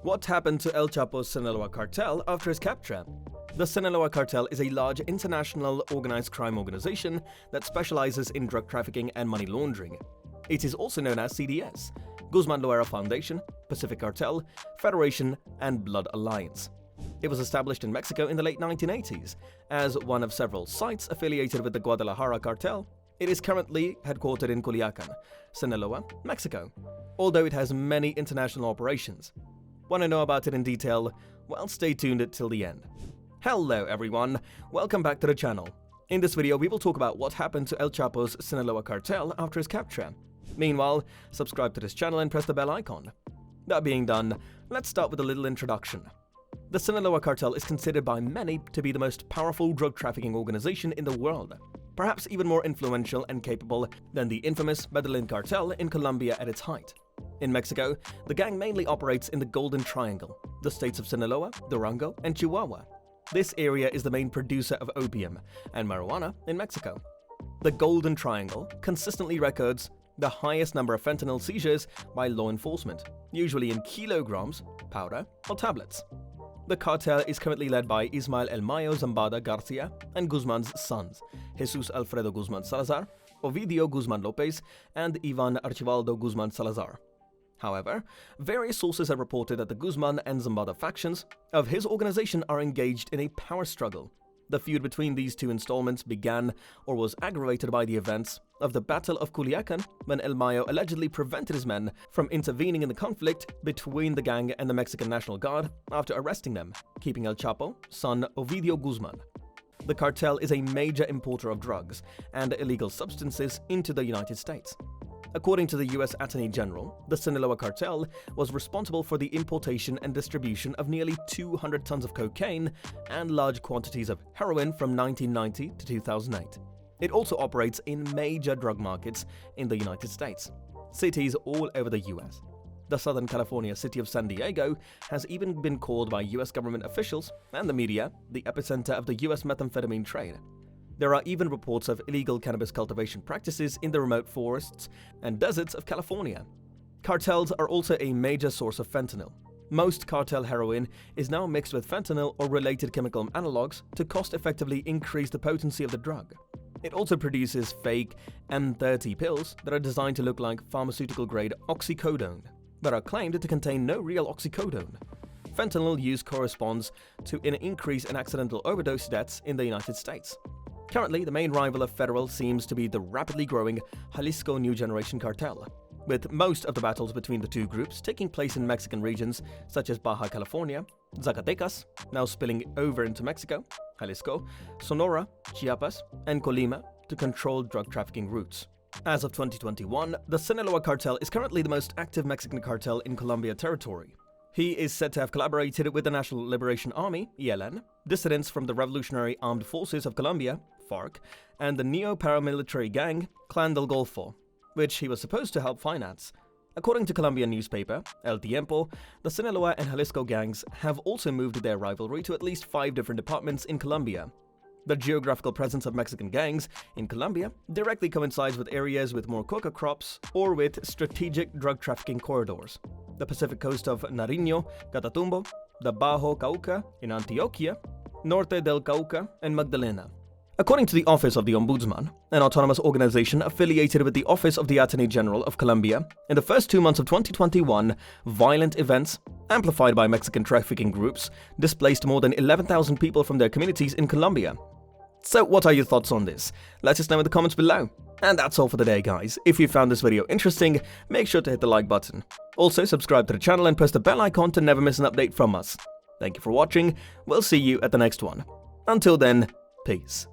What happened to El Chapo's Sinaloa Cartel after his capture? The Sinaloa Cartel is a large international organized crime organization that specializes in drug trafficking and money laundering. It is also known as CDS, Guzmán-Loera Foundation, Pacific Cartel, Federation, and Blood Alliance. It was established in Mexico in the late 1980s as one of several sites affiliated with the Guadalajara cartel. It is currently headquartered in Culiacan, Sinaloa, Mexico, although it has many international operations. Want to know about it in detail? Well, stay tuned till the end. Hello everyone, welcome back to the channel. In this video, we will talk about what happened to El Chapo's Sinaloa Cartel after his capture. Meanwhile, subscribe to this channel and press the bell icon. That being done, let's start with a little introduction. The Sinaloa Cartel is considered by many to be the most powerful drug trafficking organization in the world, perhaps even more influential and capable than the infamous Medellin cartel in Colombia at its height. In Mexico, the gang mainly operates in the Golden Triangle, the states of Sinaloa, Durango, and Chihuahua. This area is the main producer of opium and marijuana in Mexico. The Golden Triangle consistently records the highest number of fentanyl seizures by law enforcement, usually in kilograms, powder, or tablets. The cartel is currently led by Ismael El Mayo Zambada Garcia and Guzman's sons, Jesus Alfredo Guzman Salazar, Ovidio Guzman Lopez, and Ivan Archibaldo Guzman Salazar. However, various sources have reported that the Guzman and Zambada factions of his organization are engaged in a power struggle. The feud between these two installments began or was aggravated by the events of the Battle of Culiacan, when El Mayo allegedly prevented his men from intervening in the conflict between the gang and the Mexican National Guard after arresting them, keeping El Chapo, son Ovidio Guzman. The cartel is a major importer of drugs and illegal substances into the United States. According to the U.S. Attorney General, the Sinaloa Cartel was responsible for the importation and distribution of nearly 200 tons of cocaine and large quantities of heroin from 1990 to 2008. It also operates in major drug markets in the United States, cities all over the U.S. The Southern California city of San Diego has even been called by U.S. government officials and the media the epicenter of the U.S. methamphetamine trade. There are even reports of illegal cannabis cultivation practices in the remote forests and deserts of California. Cartels are also a major source of fentanyl. Most cartel heroin is now mixed with fentanyl or related chemical analogs to cost-effectively increase the potency of the drug. It also produces fake M30 pills that are designed to look like pharmaceutical-grade oxycodone, but are claimed to contain no real oxycodone. Fentanyl use corresponds to an increase in accidental overdose deaths in the United States. Currently, the main rival of Federal seems to be the rapidly growing Jalisco New Generation Cartel, with most of the battles between the two groups taking place in Mexican regions such as Baja California, Zacatecas, now spilling over into Mexico, Jalisco, Sonora, Chiapas, and Colima to control drug trafficking routes. As of 2021, the Sinaloa Cartel is currently the most active Mexican cartel in Colombia territory. He is said to have collaborated with the National Liberation Army, ELN, dissidents from the Revolutionary Armed Forces of Colombia, FARC, and the neo-paramilitary gang, Clan del Golfo, which he was supposed to help finance. According to Colombian newspaper, El Tiempo, the Sinaloa and Jalisco gangs have also moved their rivalry to at least 5 different departments in Colombia. The geographical presence of Mexican gangs in Colombia directly coincides with areas with more coca crops or with strategic drug trafficking corridors. The Pacific coast of Nariño, Catatumbo, the Bajo Cauca in Antioquia, Norte del Cauca, and Magdalena. According to the Office of the Ombudsman, an autonomous organization affiliated with the Office of the Attorney General of Colombia, in the first 2 months of 2021, violent events, amplified by Mexican trafficking groups, displaced more than 11,000 people from their communities in Colombia. So what are your thoughts on this? Let us know in the comments below. And that's all for today, guys. If you found this video interesting, make sure to hit the like button. Also, subscribe to the channel and press the bell icon to never miss an update from us. Thank you for watching. We'll see you at the next one. Until then, peace.